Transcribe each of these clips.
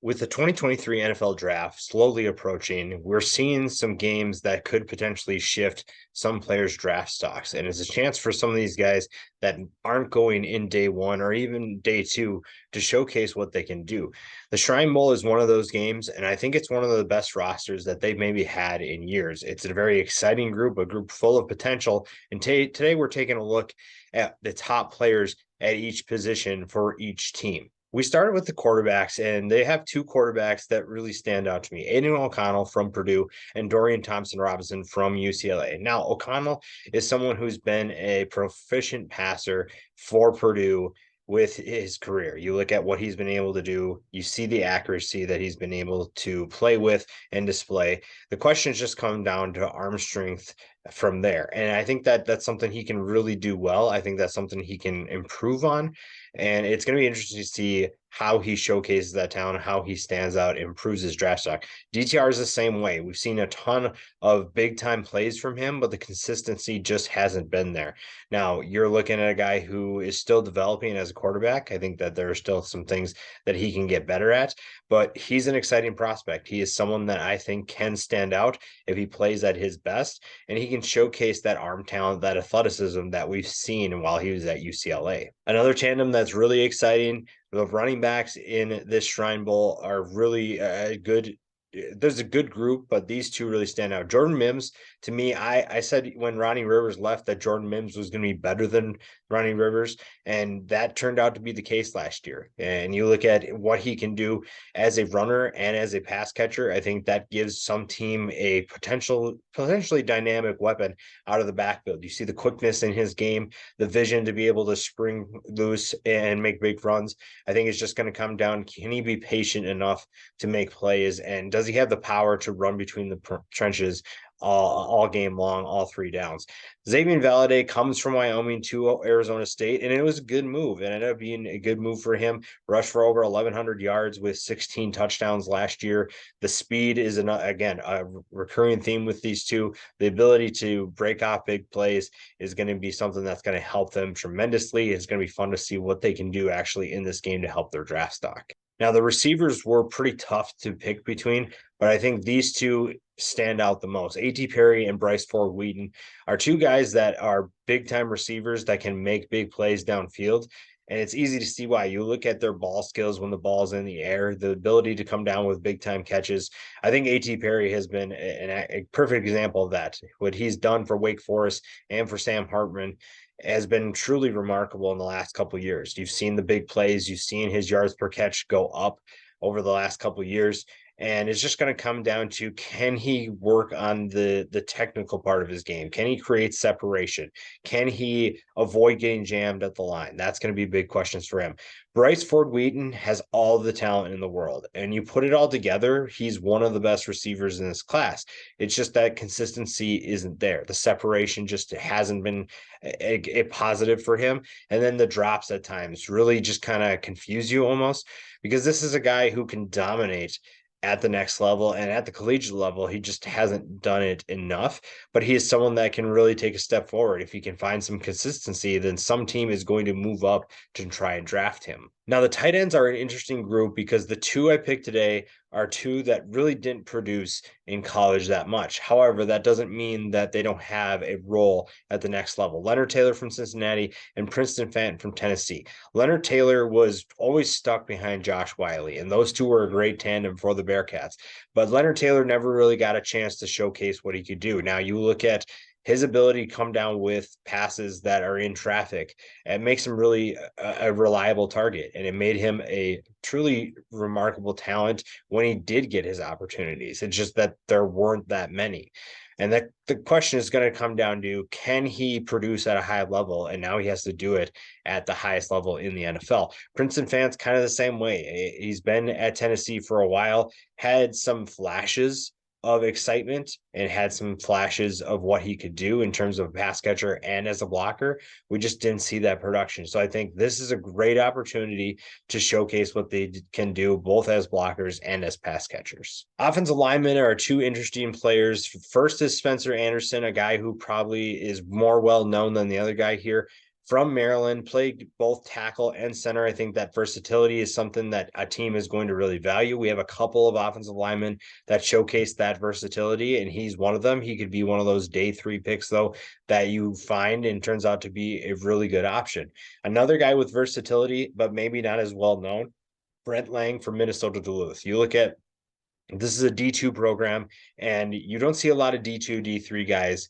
With the 2023 NFL draft slowly approaching, we're seeing some games that could potentially shift some players' draft stocks. And it's a chance for some of these guys that aren't going in day one or even day two to showcase what they can do. The Shrine Bowl is one of those games, and I think it's one of the best rosters that they've maybe had in years. It's a very exciting group, a group full of potential. And today we're taking a look at the top players at each position for each team. We started with the quarterbacks, and they have two quarterbacks that really stand out to me: Aiden O'Connell from Purdue and Dorian Thompson Robinson from UCLA. Now, O'Connell is someone who's been a proficient passer for Purdue with his career. You look at what he's been able to do, you see the accuracy that he's been able to play with and display. The questions just come down to arm strength from there. And I think that that's something he can really do well. I think that's something he can improve on. And it's going to be interesting to see how he showcases that talent, how he stands out, improves his draft stock. DTR is the same way. We've seen a ton of big time plays from him, but the consistency just hasn't been there. Now, you're looking at a guy who is still developing as a quarterback. I think that there are still some things that he can get better at, but he's an exciting prospect. He is someone that I think can stand out if he plays at his best, and he can showcase that arm talent, that athleticism that we've seen while he was at UCLA. Another tandem that's really exciting, the running backs in this Shrine Bowl are really good. There's a good group, but these two really stand out. Jordan Mims, to me, I said when Ronnie Rivers left that Jordan Mims was going to be better than Ronnie Rivers, and that turned out to be the case last year. And you look at what he can do as a runner and as a pass catcher, I think that gives some team a potentially dynamic weapon out of the backfield. You see the quickness in his game, the vision to be able to spring loose and make big runs. I think it's just going to come down, can he be patient enough to make plays, and does he have the power to run between the trenches all game long, all three downs? Xavier Valade comes from Wyoming to Arizona State, and it was a good move. It ended up being a good move for him. Rushed for over 1,100 yards with 16 touchdowns last year. The speed is, again, a recurring theme with these two. The ability to break off big plays is going to be something that's going to help them tremendously. It's going to be fun to see what they can do actually in this game to help their draft stock. Now, the receivers were pretty tough to pick between, but I think these two stand out the most. A.T. Perry and Bryce Ford Wheaton are two guys that are big time receivers that can make big plays downfield. And it's easy to see why. You look at their ball skills when the ball's in the air, the ability to come down with big time catches. I think A.T. Perry has been a perfect example of that. What he's done for Wake Forest and for Sam Hartman has been truly remarkable in the last couple of years. You've seen the big plays, you've seen his yards per catch go up over the last couple of years. And it's just going to come down to, can he work on the technical part of his game? Can he create separation? Can he avoid getting jammed at the line? That's going to be big questions for him. Bryce Ford Wheaton has all the talent in the world, and you put it all together, he's one of the best receivers in this class. It's just that consistency isn't there. The separation just hasn't been a positive for him. And then the drops at times really just kind of confuse you almost, because this is a guy who can dominate at the next level, and at the collegiate level he just hasn't done it enough. But he is someone that can really take a step forward. If he can find some consistency, then some team is going to move up to try and draft him. Now, the tight ends are an interesting group because the two I picked today are two that really didn't produce in college that much. However, that doesn't mean that they don't have a role at the next level. Leonard Taylor from Cincinnati and Princeton Fenton from Tennessee. Leonard Taylor was always stuck behind Josh Wiley, and those two were a great tandem for the Bearcats. But Leonard Taylor never really got a chance to showcase what he could do. Now, you look at his ability to come down with passes that are in traffic, it makes him really a reliable target. And it made him a truly remarkable talent when he did get his opportunities. It's just that there weren't that many. And that the question is going to come down to, can he produce at a high level? And now he has to do it at the highest level in the NFL. Princeton Fant's kind of the same way. He's been at Tennessee for a while, had some flashes of excitement and had some flashes of what he could do in terms of a pass catcher and as a blocker. We just didn't see that production. So I think this is a great opportunity to showcase what they can do both as blockers and as pass catchers. Offensive linemen are two interesting players. First is Spencer Anderson, a guy who probably is more well known than the other guy here from Maryland, played both tackle and center. I think that versatility is something that a team is going to really value. We have a couple of offensive linemen that showcase that versatility, and he's one of them. He could be one of those day 3 picks, though, that you find and turns out to be a really good option. Another guy with versatility, but maybe not as well known, Brent Lang from Minnesota Duluth. You look at this is a D2 program, and you don't see a lot of D2, D3 guys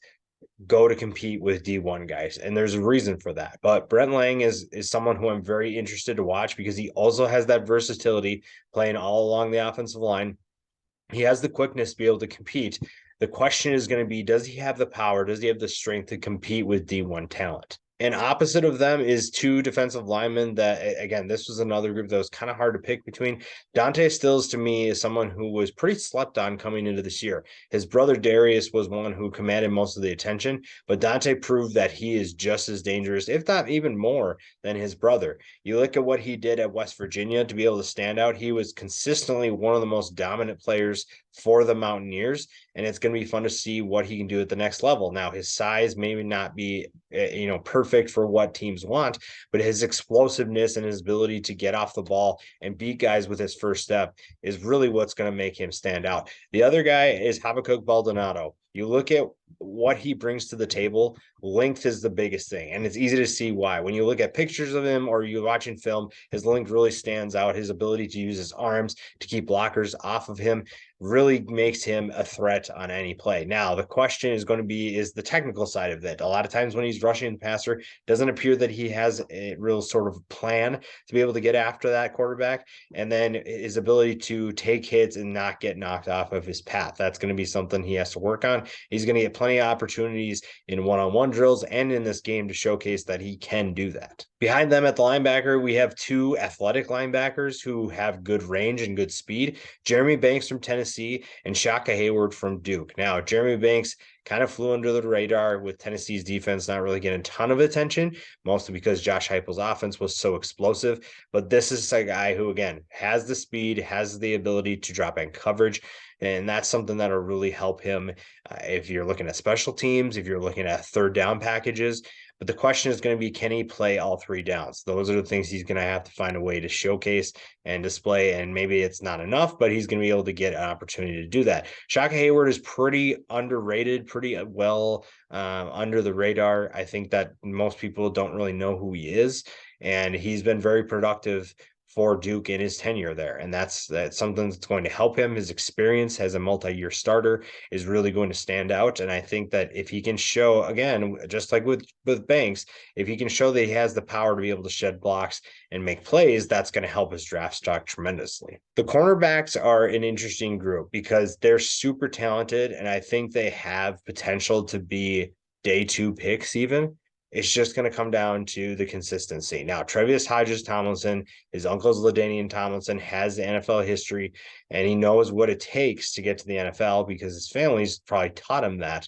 go to compete with D1 guys. And there's a reason for that. But Brent Lang is someone who I'm very interested to watch because he also has that versatility playing all along the offensive line. He has the quickness to be able to compete. The question is going to be, does he have the power? Does he have the strength to compete with D1 talent? And opposite of them is 2 defensive linemen that, again, this was another group that was kind of hard to pick between. Dante Stills, to me, is someone who was pretty slept on coming into this year. His brother Darius was one who commanded most of the attention, but Dante proved that he is just as dangerous, if not even more, than his brother. You look at what he did at West Virginia to be able to stand out. He was consistently one of the most dominant players for the Mountaineers, and it's going to be fun to see what he can do at the next level. Now, his size may not be, perfect for what teams want, but his explosiveness and his ability to get off the ball and beat guys with his first step is really what's going to make him stand out. The other guy is Habakkuk Baldonado. You look at what he brings to the table, length is the biggest thing. And it's easy to see why. When you look at pictures of him or you're watching film, his length really stands out. His ability to use his arms to keep blockers off of him really makes him a threat on any play. Now, the question is going to be, is the technical side of it. A lot of times when he's rushing the passer, doesn't appear that he has a real sort of plan to be able to get after that quarterback. And then his ability to take hits and not get knocked off of his path. That's going to be something he has to work on. He's going to get plenty of opportunities in one-on-one drills and in this game to showcase that he can do that. Behind them at the linebacker, we have 2 athletic linebackers who have good range and good speed. Jeremy Banks from Tennessee and Shaka Hayward from Duke. Now, Jeremy Banks kind of flew under the radar with Tennessee's defense not really getting a ton of attention, mostly because Josh Heupel's offense was so explosive. But this is a guy who, again, has the speed, has the ability to drop in coverage, and that's something that'll really help him if you're looking at special teams, if you're looking at third down packages. But the question is going to be, can he play all 3 downs? Those are the things he's going to have to find a way to showcase and display. And maybe it's not enough, but he's going to be able to get an opportunity to do that. Shaka Hayward is pretty underrated, pretty well under the radar. I think that most people don't really know who he is. And he's been very productive for Duke in his tenure there. And that's something that's going to help him. His experience as a multi-year starter is really going to stand out. And I think that if he can show, again, just like with Banks, if he can show that he has the power to be able to shed blocks and make plays, that's going to help his draft stock tremendously. The cornerbacks are an interesting group because they're super talented. And I think they have potential to be day 2 picks even. It's just going to come down to the consistency. Now, Tre'Vius Hodges-Tomlinson, his uncle's LaDainian Tomlinson, has the NFL history, and he knows what it takes to get to the NFL because his family's probably taught him that.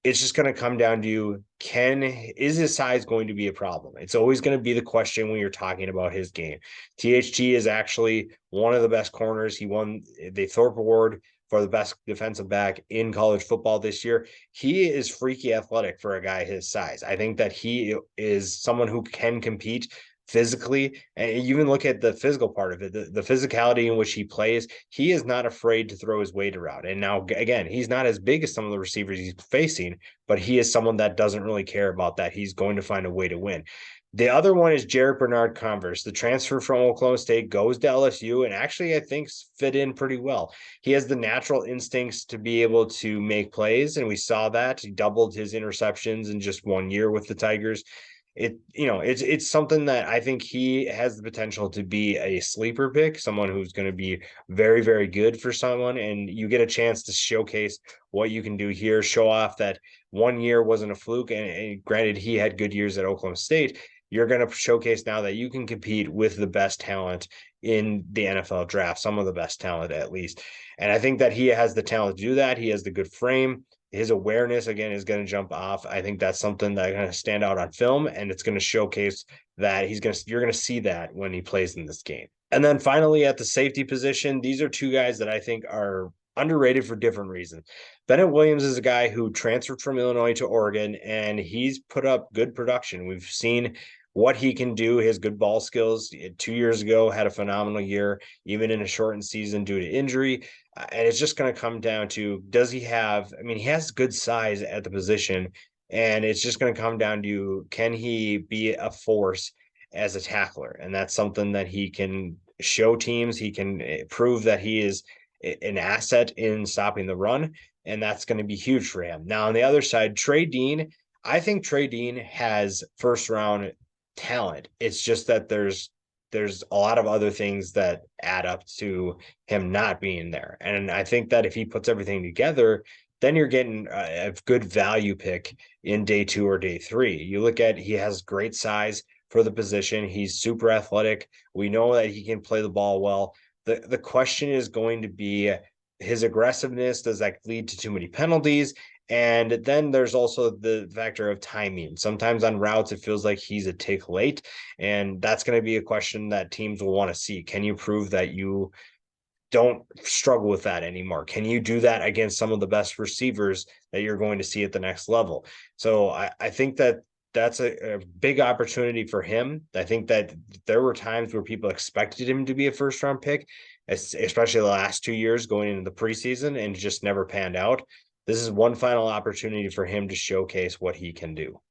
It's just going to come down to, is his size going to be a problem? It's always going to be the question when you're talking about his game. THT is actually one of the best corners. He won the Thorpe Award for the best defensive back in college football this year. He is freaky athletic for a guy his size. I think that he is someone who can compete physically, and you even look at the physical part of it, the physicality in which he plays. He is not afraid to throw his weight around. And now, again, he's not as big as some of the receivers he's facing, but he is someone that doesn't really care about that. He's going to find a way to win. The other one is Jarrett Bernard-Converse. The transfer from Oklahoma State goes to LSU and actually, I think, fit in pretty well. He has the natural instincts to be able to make plays, and we saw that. He doubled his interceptions in just 1 year with the Tigers. It's something that I think he has the potential to be a sleeper pick, someone who's going to be very, very good for someone. And you get a chance to showcase what you can do here, show off that 1 year wasn't a fluke. And granted, he had good years at Oklahoma State. You're going to showcase now that you can compete with the best talent in the NFL draft, some of the best talent at least. And I think that he has the talent to do that. He has the good frame. His awareness, again, is going to jump off. I think that's something that's going to stand out on film, and it's going to showcase that you're going to see that when he plays in this game. And then finally, at the safety position, these are 2 guys that I think are underrated for different reasons. Bennett Williams is a guy who transferred from Illinois to Oregon, and he's put up good production. We've seen what he can do, his good ball skills. 2 years ago, had a phenomenal year, even in a shortened season due to injury. And it's just going to come down to, does he have, I mean, he has good size at the position, and it's just going to come down to, can he be a force as a tackler? And that's something that he can show teams. He can prove that he is an asset in stopping the run, and that's going to be huge for him. Now, on the other side, Trey Dean, I think Trey Dean has first round talent. It's just that there's a lot of other things that add up to him not being there. And I think that if he puts everything together, then you're getting a good value pick in day 2 or day 3. You look at, he has great size for the position. He's super athletic. We know that he can play the ball well. The question is going to be his aggressiveness. Does that lead to too many penalties? And then there's also the factor of timing. Sometimes on routes, it feels like he's a tick late. And that's going to be a question that teams will want to see. Can you prove that you don't struggle with that anymore? Can you do that against some of the best receivers that you're going to see at the next level? So I think that that's a big opportunity for him. I think that there were times where people expected him to be a first round pick, especially the last 2 years going into the preseason, and just never panned out. This is one final opportunity for him to showcase what he can do.